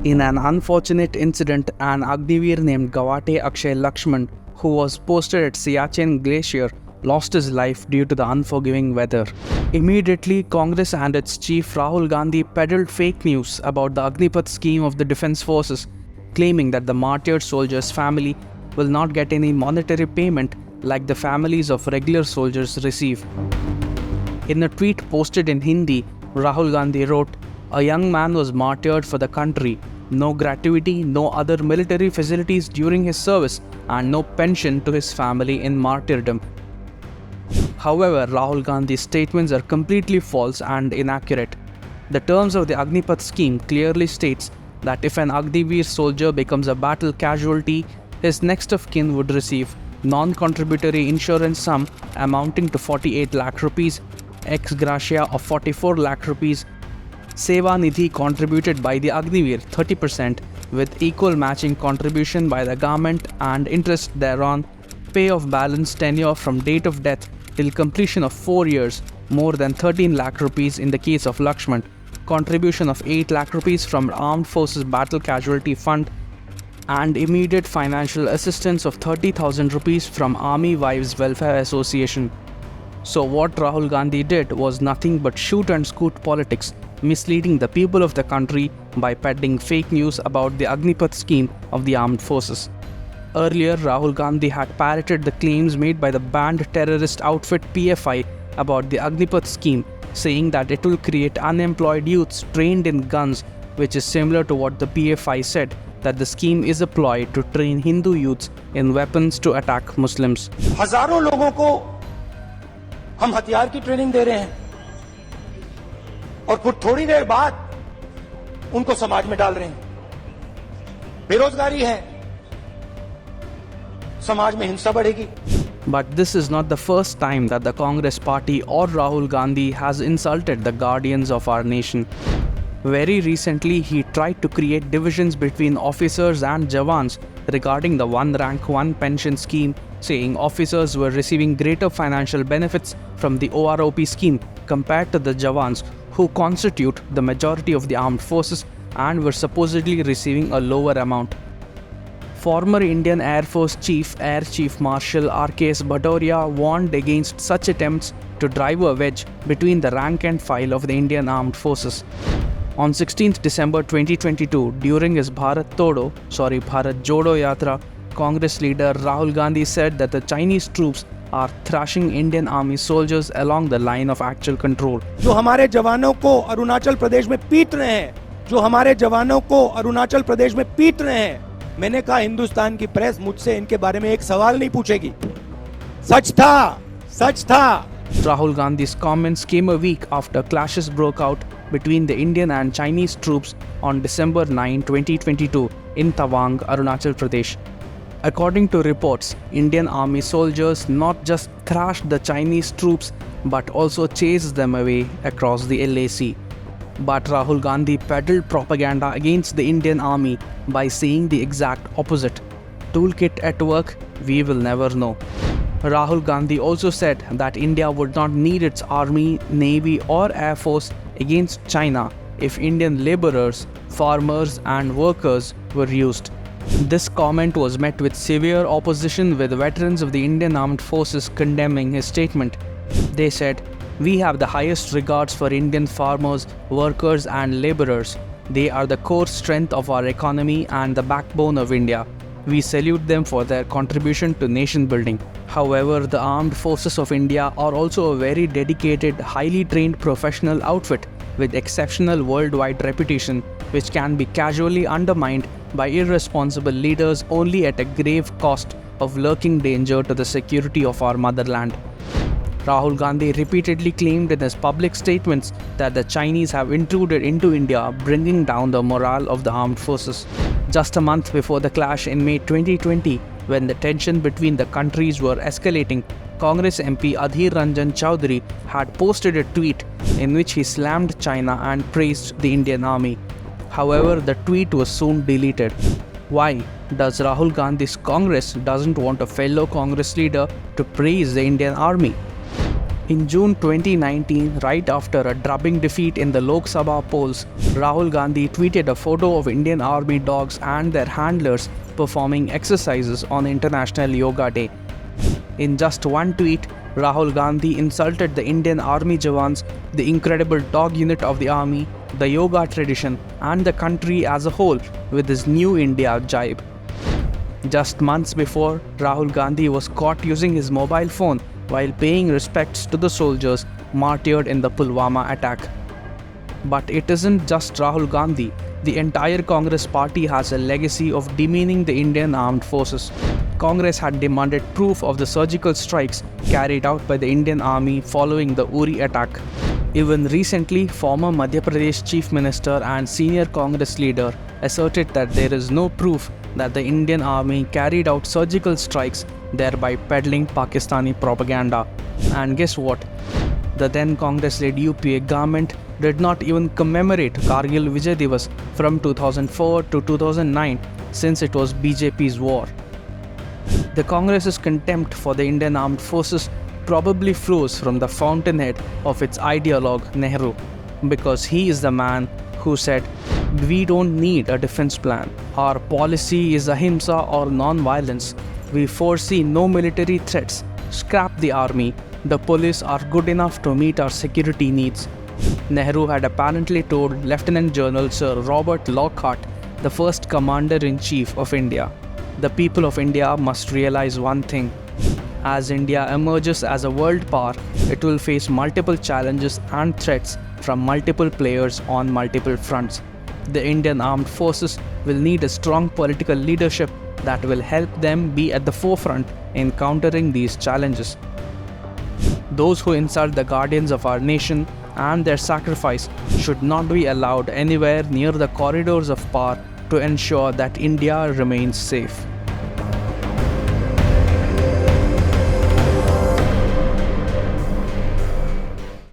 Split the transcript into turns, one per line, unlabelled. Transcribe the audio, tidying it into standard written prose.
In an unfortunate incident, an agniveer named Gawate Akshay Lakshman, who was posted at Siachen Glacier, lost his life due to the unforgiving weather. Immediately, Congress and its chief Rahul Gandhi peddled fake news about the Agnipath scheme of the Defence Forces, claiming that the martyred soldier's family will not get any monetary payment like the families of regular soldiers receive. In a tweet posted in Hindi, Rahul Gandhi wrote, "A young man was martyred for the country. No gratuity, no other military facilities during his service, and no pension to his family in martyrdom." However, Rahul Gandhi's statements are completely false and inaccurate. The terms of the Agnipath scheme clearly states that if an Agniveer soldier becomes a battle casualty, his next of kin would receive non-contributory insurance sum amounting to 48 lakh rupees, ex gratia of 44 lakh rupees, Seva Nidhi contributed by the Agniveer 30% with equal matching contribution by the government and interest thereon, pay of balance tenure from date of death till completion of 4 years, more than 13 lakh rupees in the case of Lakshman, contribution of 8 lakh rupees from Armed Forces Battle Casualty Fund, and immediate financial assistance of 30,000 rupees from Army Wives Welfare Association. So what Rahul Gandhi did was nothing but shoot and scoot politics, misleading the people of the country by peddling fake news about the Agnipath scheme of the armed forces. Earlier, Rahul Gandhi had parroted the claims made by the banned terrorist outfit PFI about the Agnipath scheme, saying that it will create unemployed youths trained in guns, which is similar to what the PFI said, that the scheme is a ploy to train Hindu youths in weapons to attack Muslims.
हजारों लोगों को हम हथियार की training दे रहे हैं और फिर थोड़ी देर बाद उनको समाज में डाल रहे हैं। बेरोजगारी है, समाज में हिंसा बढ़ेगी।
But this is not the first time that the Congress party or Rahul Gandhi has insulted the guardians of our nation. Very recently, he tried to create divisions between officers and Jawans regarding the one rank one pension scheme, saying officers were receiving greater financial benefits from the OROP scheme compared to the Jawans, who constitute the majority of the armed forces and were supposedly receiving a lower amount. Former Indian Air Force Chief Air Chief Marshal R.K.S. Bhattauria warned against such attempts to drive a wedge between the rank and file of the Indian Armed Forces. On 16th December 2022, during his Bharat Jodo Yatra, Congress leader Rahul Gandhi said that the Chinese troops are thrashing Indian Army soldiers along the line of actual control.
जो हमारे जवानों को अरुणाचल प्रदेश में पीट रहे हैं, मैंने कहा हिंदुस्तान की प्रेस मुझसे इनके बारे में एक सवाल नहीं पूछेगी। सच था।
Rahul Gandhi's comments came a week after clashes broke out between the Indian and Chinese troops on December 9, 2022 in Tawang, Arunachal Pradesh. According to reports, Indian Army soldiers not just thrashed the Chinese troops but also chased them away across the LAC. But Rahul Gandhi peddled propaganda against the Indian Army by saying the exact opposite. Toolkit at work, we will never know. Rahul Gandhi also said that India would not need its army, navy or air force against China if Indian laborers, farmers and workers were used. This comment was met with severe opposition, with veterans of the Indian Armed Forces condemning his statement. They said, "We have the highest regards for Indian farmers, workers and laborers. They are the core strength of our economy and the backbone of India. We salute them for their contribution to nation building." However, the Armed Forces of India are also a very dedicated, highly trained professional outfit with exceptional worldwide reputation, which can be casually undermined by irresponsible leaders only at a grave cost of lurking danger to the security of our motherland. Rahul Gandhi repeatedly claimed in his public statements that the Chinese have intruded into India, bringing down the morale of the armed forces. Just a month before the clash in May 2020, when the tension between the countries were escalating, Congress MP Adhir Ranjan Chaudhary had posted a tweet in which he slammed China and praised the Indian Army. However, the tweet was soon deleted. Why does Rahul Gandhi's Congress doesn't want a fellow Congress leader to praise the Indian Army? In June 2019, right after a drubbing defeat in the Lok Sabha polls, Rahul Gandhi tweeted a photo of Indian Army dogs and their handlers performing exercises on International Yoga Day. In just one tweet, Rahul Gandhi insulted the Indian Army Jawans, the incredible dog unit of the army, the yoga tradition, and the country as a whole with his New India jibe. Just months before, Rahul Gandhi was caught using his mobile phone while paying respects to the soldiers martyred in the Pulwama attack. But it isn't just Rahul Gandhi. The entire Congress party has a legacy of demeaning the Indian armed forces. Congress had demanded proof of the surgical strikes carried out by the Indian army following the Uri attack. Even recently, former Madhya Pradesh Chief Minister and senior Congress leader asserted that there is no proof that the Indian army carried out surgical strikes, thereby peddling Pakistani propaganda. And guess what? The then Congress-led UPA government did not even commemorate Kargil Vijay Divas from 2004 to 2009, since it was BJP's war. The Congress's contempt for the Indian armed forces probably flows from the fountainhead of its ideologue Nehru, because he is the man who said, "We don't need a defense plan. Our policy is ahimsa or non-violence. We foresee no military threats. Scrap the army. The police are good enough to meet our security needs." Nehru had apparently told Lieutenant General Sir Robert Lockhart, the first Commander-in-Chief of India. The people of India must realize one thing. As India emerges as a world power, it will face multiple challenges and threats from multiple players on multiple fronts. The Indian armed forces will need a strong political leadership that will help them be at the forefront in countering these challenges. Those who insult the guardians of our nation and their sacrifice should not be allowed anywhere near the corridors of power to ensure that India remains safe.